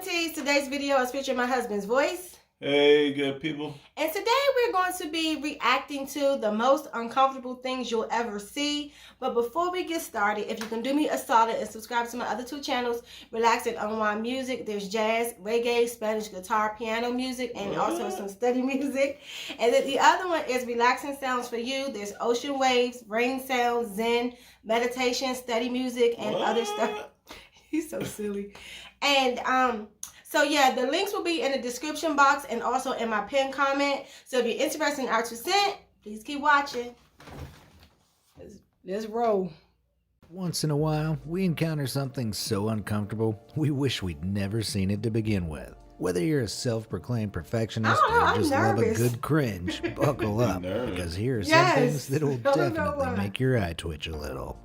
tease. Today's video is featuring my husband's voice. Hey, good people. And today we're going to be reacting to the most uncomfortable things you'll ever see. But before we get started, if you can do me a solid and subscribe to my other two channels, Relax and Unwind Music. There's jazz, reggae, Spanish guitar, piano music, and also some study music. And then the other one is Relaxing Sounds for You. There's ocean waves, rain sounds, zen, meditation, study music, and other stuff. He's so silly. And so yeah, the links will be in the description box and also in my pinned comment. So if you're interested in our 2 cents, please keep watching. Let's roll. Once in a while, we encounter something so uncomfortable, we wish we'd never seen it to begin with. Whether you're a self-proclaimed perfectionist or just love a good cringe, buckle up, because here are some things that will definitely make your eye twitch a little.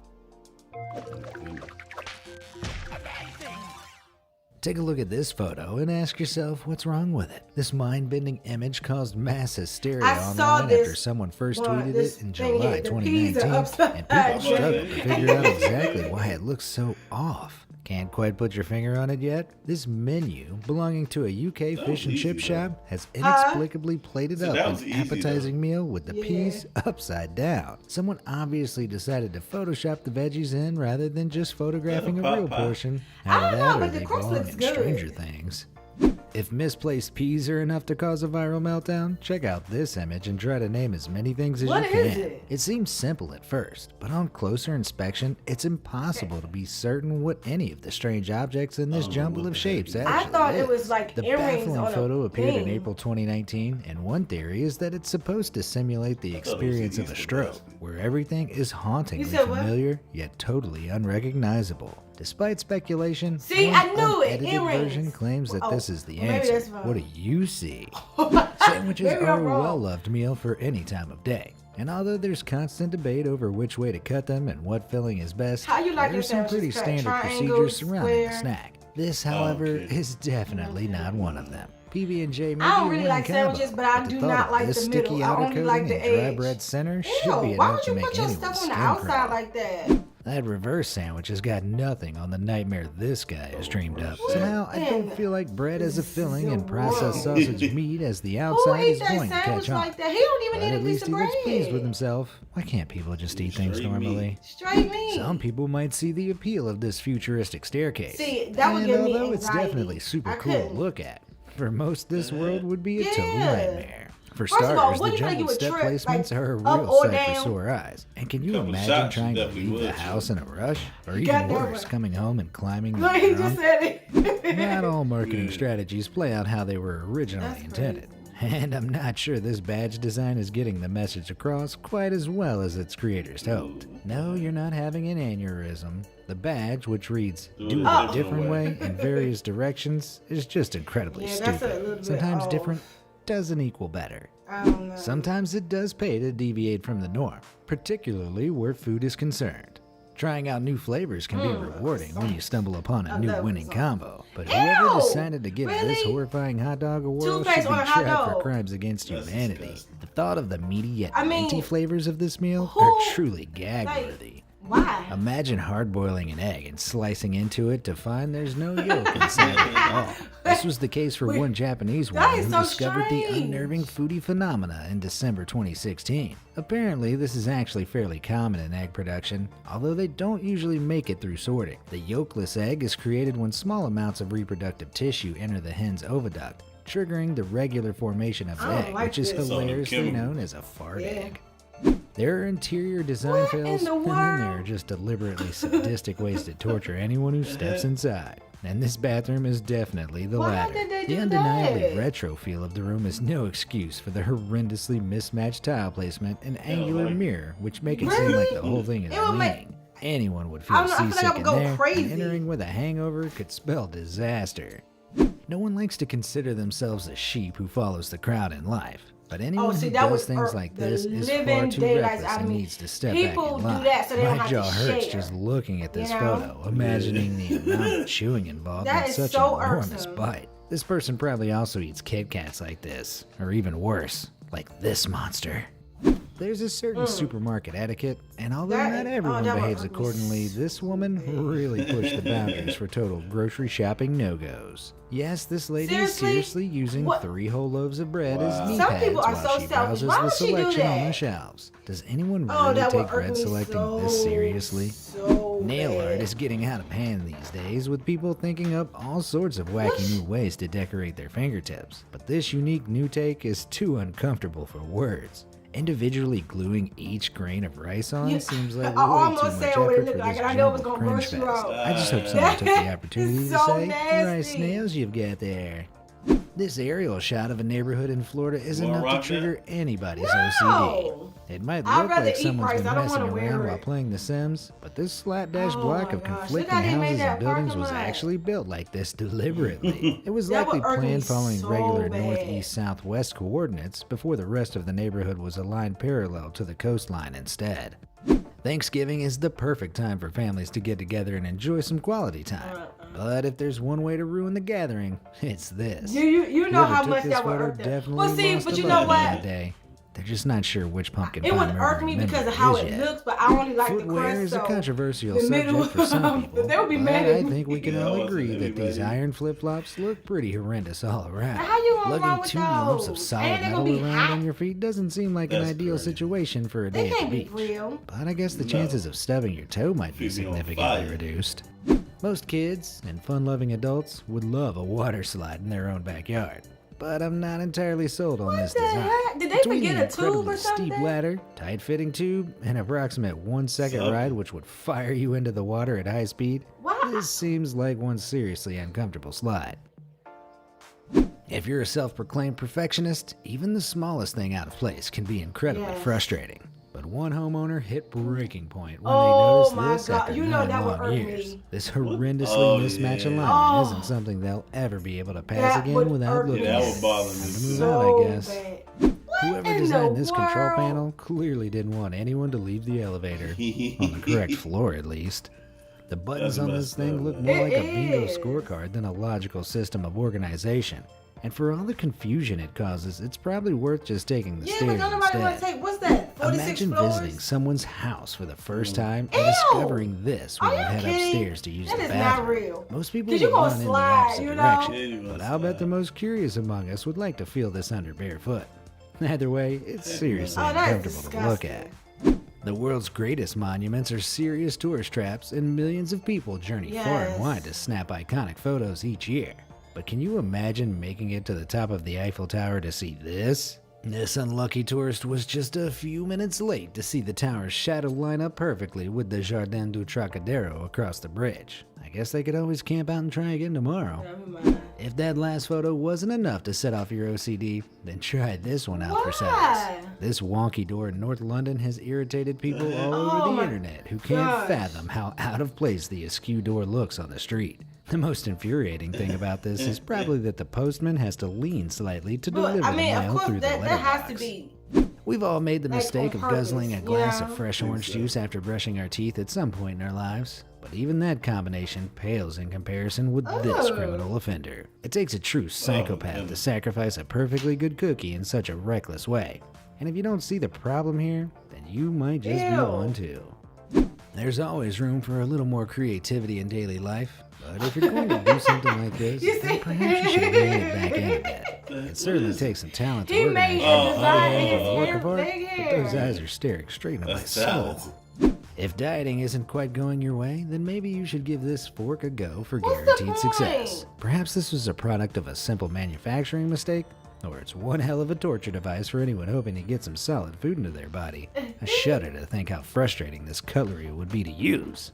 Take a look at this photo and ask yourself what's wrong with it. This mind-bending image caused mass hysteria online after someone first tweeted it in July 2019, and people struggled to figure out exactly why it looks so off. Can't quite put your finger on it yet? This menu, belonging to a UK fish and chip shop, has inexplicably plated up an appetizing meal with the peas upside down. Someone obviously decided to Photoshop the veggies in rather than just photographing a real portion. Either that or they belong in Stranger Things. If misplaced peas are enough to cause a viral meltdown, check out this image and try to name as many things as you can. It seems simple at first, but on closer inspection, it's impossible to be certain what any of the strange objects in this jumble of shapes actually is. I thought it was like the baffling photo appeared in April 2019, and one theory is that it's supposed to simulate the experience of a stroke, where everything is hauntingly familiar yet totally unrecognizable. Despite speculation, one unedited version claims that this is the answer. What do you see? Sandwiches are a well-loved meal for any time of day. And although there's constant debate over which way to cut them and what filling is best, there's some pretty standard procedures surrounding the snack. This, however, is definitely not one of them. PB&J may I don't really like sandwiches, but I do not like the middle. I only like the edge. Dry bread center should be why enough to would you make put your anyone's stuff on skin the outside crawl. like that? That reverse sandwich has got nothing on the nightmare this guy has dreamed up. Somehow, I don't feel like bread as a filling and processed sausage meat as the outside is going to catch on. Like that? He don't even But need at a least piece he of looks pleased with bread. himself. Why can't people just eat things normally? Straight meat. Some people might see the appeal of this futuristic staircase. See, that would give me although it's anxiety, definitely super cool to look at, for most this world would be a total nightmare. For First of all, starters, the jumbled step placements are a real sight for sore eyes. And can you imagine trying to leave the house in a rush? Or even worse, coming home and climbing the Look, he just said it. Not all marketing strategies play out how they were originally intended. And I'm not sure this badge design is getting the message across quite as well as its creators hoped. No, you're not having an aneurysm. The badge, which reads, do it a different way in various directions, is just incredibly stupid. Sometimes different doesn't equal better. I don't know. Sometimes it does pay to deviate from the norm, particularly where food is concerned. Trying out new flavors can be rewarding when you stumble upon a new winning combo, but whoever decided to give this horrifying hot dog a whirl should be tried for crimes against humanity. The thought of the meaty yet minty flavors of this meal are truly gag-worthy. Why? Imagine hard-boiling an egg and slicing into it to find there's no yolk inside it at all. This was the case for one Japanese woman who discovered the unnerving foodie phenomena in December 2016. Apparently, this is actually fairly common in egg production, although they don't usually make it through sorting. The yolkless egg is created when small amounts of reproductive tissue enter the hen's oviduct, triggering the regular formation of the egg, which is hilariously known as a fart egg. There are interior design fails, and then there are just deliberately sadistic ways to torture anyone who steps inside. And this bathroom is definitely the latter. The undeniably retro feel of the room is no excuse for the horrendously mismatched tile placement and angular mirror, which make it seem like the whole thing is leaning. Anyone would feel seasick in there, and entering with a hangover could spell disaster. No one likes to consider themselves a sheep who follows the crowd in life. But anyone who does things like this is far too reckless and needs to step back in line. My jaw hurts just looking at this photo, imagining the amount of chewing involved in such an enormous bite. This person probably also eats Kit Kats like this, or even worse, like this monster. There's a certain supermarket etiquette, and although not everyone behaves accordingly, this woman really pushed the boundaries for total grocery shopping no-goes. Yes, this lady is seriously using 3 whole loaves of bread as knee pads while she browses the selection on the shelves. Does anyone really take bread selecting this seriously? Nail art is getting out of hand these days, with people thinking up all sorts of wacky new ways to decorate their fingertips. But this unique new take is too uncomfortable for words. Individually gluing each grain of rice on seems like way too much effort for this jumbled cringe fest. I just hope someone took the opportunity to say, "Nice nails you've got there." This aerial shot of a neighborhood in Florida is enough to trigger anybody's OCD. It might look like someone's been messing around while playing The Sims, but this slapdash block of conflicting houses and buildings was actually built like this deliberately. It was likely planned following regular northeast-southwest coordinates before the rest of the neighborhood was aligned parallel to the coastline instead. Thanksgiving is the perfect time for families to get together and enjoy some quality time. But if there's one way to ruin the gathering, it's this. You know how much that would irk them. Well, see, but you know what? They're just not sure which pumpkin pie it would irk me because of how it looks, but I only like the crust. Footwear is a controversial subject for some people. They would be mad I think we can all agree that these iron flip-flops look pretty horrendous all around. How you gonna Lugging 2 lumps of solid metal around on your feet doesn't seem like an ideal situation for a day at the beach. But I guess the chances of stubbing your toe might be significantly reduced. Most kids and fun-loving adults would love a water slide in their own backyard. But I'm not entirely sold on this design. Did they forget a tube or something? Steep ladder, tight-fitting tube, and approximate 1-second ride which would fire you into the water at high speed, this seems like one seriously uncomfortable slide. If you're a self-proclaimed perfectionist, even the smallest thing out of place can be incredibly frustrating. But one homeowner hit breaking point when they noticed this after 9 long years. This horrendously mismatched alignment isn't something they'll ever be able to pass again without looking at it. Time to move on, I guess. Whoever designed this control panel clearly didn't want anyone to leave the elevator, on the correct floor at least. The buttons on this thing look more like a bingo scorecard than a logical system of organization. And for all the confusion it causes, it's probably worth just taking the stairs instead. What's that? 46 Imagine floors? visiting someone's house for the first time and discovering this when you head upstairs to use the bathroom. That is not real. Most people would run in the opposite direction, but I'll bet the most curious among us would like to feel this under barefoot. Either way, it's seriously uncomfortable to look at. The world's greatest monuments are serious tourist traps, and millions of people journey far and wide to snap iconic photos each year. But can you imagine making it to the top of the Eiffel Tower to see this? This unlucky tourist was just a few minutes late to see the tower's shadow line up perfectly with the Jardin du Trocadero across the bridge. I guess they could always camp out and try again tomorrow. If that last photo wasn't enough to set off your OCD, then try this one out for size. This wonky door in North London has irritated people all over the internet who can't fathom how out of place the askew door looks on the street. The most infuriating thing about this is probably that the postman has to lean slightly to deliver the mail through the letterbox. We've all made the mistake of guzzling a glass of fresh orange juice after brushing our teeth at some point in our lives. But even that combination pales in comparison with this criminal offender. It takes a true psychopath to sacrifice a perfectly good cookie in such a reckless way. And if you don't see the problem here, then you might just be one too. There's always room for a little more creativity in daily life. But if you're going to do something like this, then perhaps you should rein it back in a bit. It certainly takes some talent to organize a work of art, but those eyes are staring straight into my soul. If dieting isn't quite going your way, then maybe you should give this fork a go for guaranteed success. Perhaps this was a product of a simple manufacturing mistake, or it's one hell of a torture device for anyone hoping to get some solid food into their body. I shudder to think how frustrating this cutlery would be to use.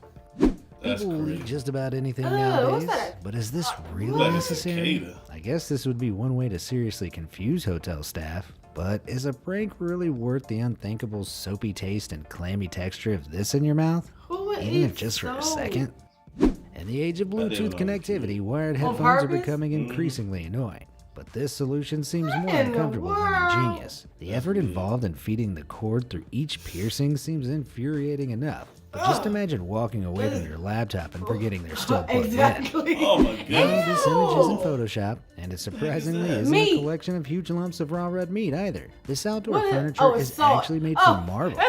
People will eat just about anything nowadays, but is this really necessary? I guess this would be one way to seriously confuse hotel staff, but is a prank really worth the unthinkable soapy taste and clammy texture of this in your mouth? Even if just for a second? In the age of Bluetooth connectivity, wired headphones are becoming increasingly annoying. But this solution seems more uncomfortable than ingenious. The effort involved in feeding the cord through each piercing seems infuriating enough. But just imagine walking away from your laptop and forgetting they're still plugged exactly. in. Oh my god. Well, this image isn't Photoshop, and it surprisingly isn't a collection of huge lumps of raw red meat either. This outdoor furniture is actually made from marble,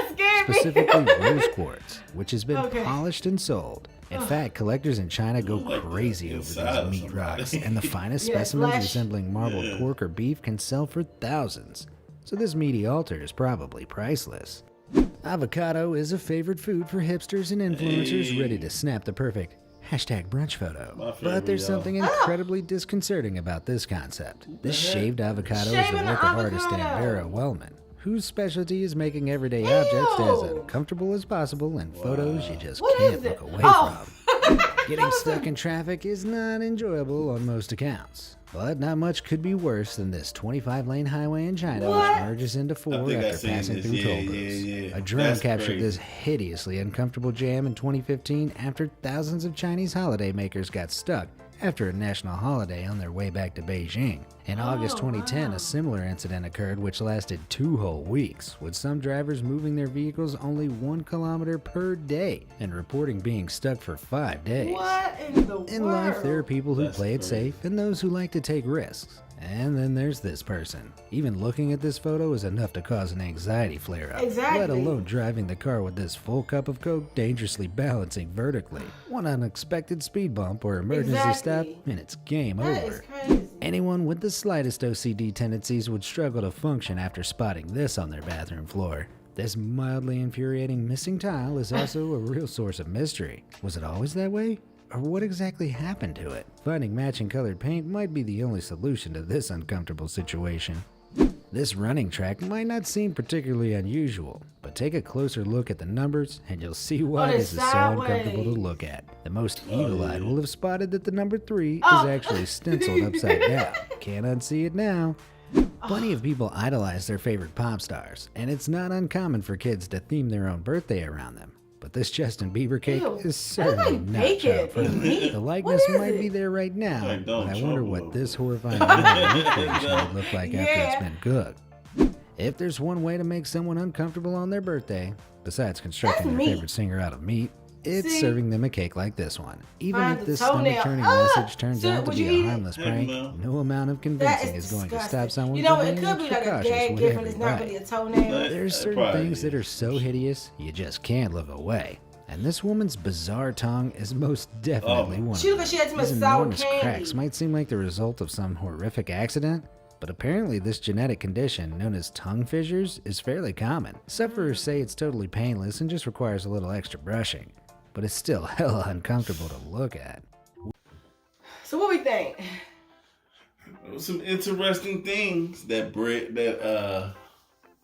specifically rose quartz, which has been polished and sold. In fact, collectors in China go crazy over these meat rocks, and the finest specimens resembling marbled pork or beef can sell for thousands. So this meaty altar is probably priceless. Avocado is a favorite food for hipsters and influencers ready to snap the perfect #brunch photo. But there's something incredibly disconcerting about this concept. This shaved avocado is the work of artist Vera Wellman, whose specialty is making everyday objects as uncomfortable as possible in photos you just can't look away from. Getting stuck in traffic is not enjoyable on most accounts. But not much could be worse than this 25-lane highway in China which merges into 4 after passing through toll booths. A drone captured this hideously uncomfortable jam in 2015 after thousands of Chinese holiday makers got stuck after a national holiday on their way back to Beijing. In August 2010, a similar incident occurred which lasted 2 whole weeks, with some drivers moving their vehicles only 1 kilometer per day and reporting being stuck for 5 days. What in the world? In life, there are people who play it safe and those who like to take risks. And then there's this person. Even looking at this photo is enough to cause an anxiety flare-up. Exactly. Let alone driving the car with this full cup of Coke dangerously balancing vertically. One unexpected speed bump or emergency stop and it's game over. Is crazy. Anyone with the slightest OCD tendencies would struggle to function after spotting this on their bathroom floor. This mildly infuriating missing tile is also a real source of mystery. Was it always that way? Or what exactly happened to it? Finding matching colored paint might be the only solution to this uncomfortable situation. This running track might not seem particularly unusual, but take a closer look at the numbers and you'll see why this is so uncomfortable to look at. The most eagle-eyed will have spotted that the number 3 is actually stenciled upside down. Can't unsee it now. Plenty of people idolize their favorite pop stars, and it's not uncommon for kids to theme their own birthday around them. But this Justin Bieber cake is certainly not child-friendly. The likeness might be there right now, but I wonder what this horrifying would look like after it's been cooked. If there's one way to make someone uncomfortable on their birthday, besides constructing their favorite singer out of meat, it's serving them a cake like this one. Even if this stomach-turning message turns out to be a harmless prank, no amount of convincing is going to stop someone from being extra cautious with every bite. There's certain things that are so hideous, you just can't look away. And this woman's bizarre tongue is most definitely one of them. These enormous cracks might seem like the result of some horrific accident, but apparently this genetic condition, known as tongue fissures, is fairly common. Sufferers say it's totally painless and just requires a little extra brushing. But it's still hella uncomfortable to look at. So what we think? Some interesting things that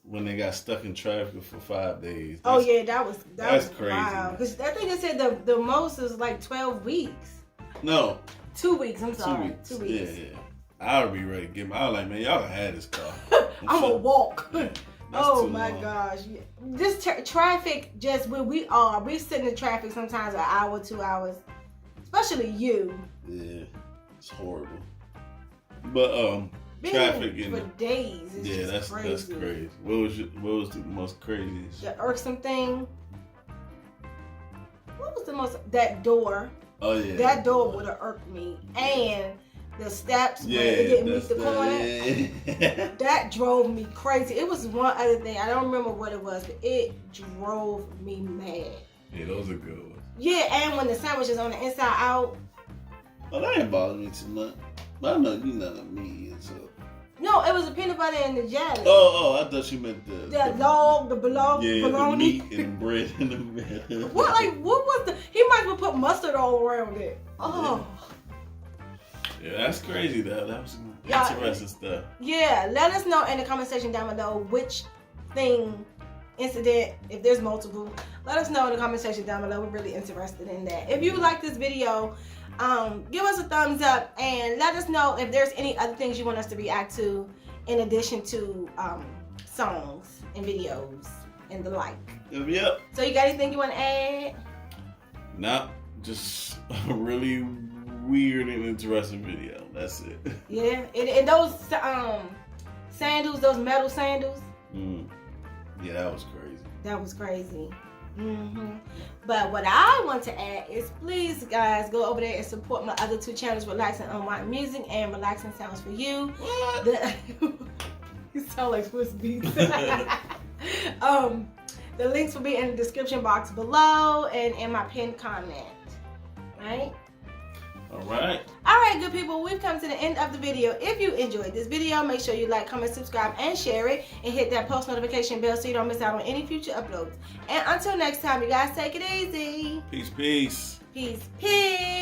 when they got stuck in traffic for 5 days. That was crazy. Wow. Because I think they said the most is like 12 weeks. No. 2 weeks. I'm sorry. 2 weeks. Yeah. I would be ready to get my. I was like, man, y'all done had this car. I'm gonna walk. Yeah, oh my gosh. This traffic, just where we sit in traffic sometimes an hour, 2 hours. Especially you. Yeah, it's horrible. But traffic for days. That's crazy. What was the most craziest? The irksome thing. What was the most? That door. Oh yeah. That door would have irked me. And the steps when it didn't meet the corner. That drove me crazy. It was one other thing. I don't remember what it was, but it drove me mad. Yeah, those are good ones. Yeah, and when the sandwich is on the inside out. Oh, that ain't bothering me too much. But I know you not a meat, so. No, it was the peanut butter and the jelly. Oh, I thought you meant the bologna. The meat and bread in the middle. What was the? He might as well put mustard all around it. Oh. Yeah, that's crazy though. That was some interesting stuff. Yeah, let us know in the comment section down below which incident, if there's multiple, let us know in the comment section down below. We're really interested in that. If you like this video, give us a thumbs up and let us know if there's any other things you want us to react to in addition to songs and videos and the like. Yep. So you got anything you want to add? Nah, just a really weird and interesting video. That's it. Yeah, and those sandals, those metal sandals. Yeah, that was crazy. That was crazy. But what I want to add is, please, guys, go over there and support my other 2 channels, Relax and Unwind Music and Relaxing Sounds for You. What? You sound like Swiss Beats. The links will be in the description box below and in my pinned comment. Right? Alright, good people, we've come to the end of the video. If you enjoyed this video, make sure you like, comment, subscribe, and share it, and hit that post notification bell so you don't miss out on any future uploads. And until next time, you guys, take it easy. peace, peace. Peace.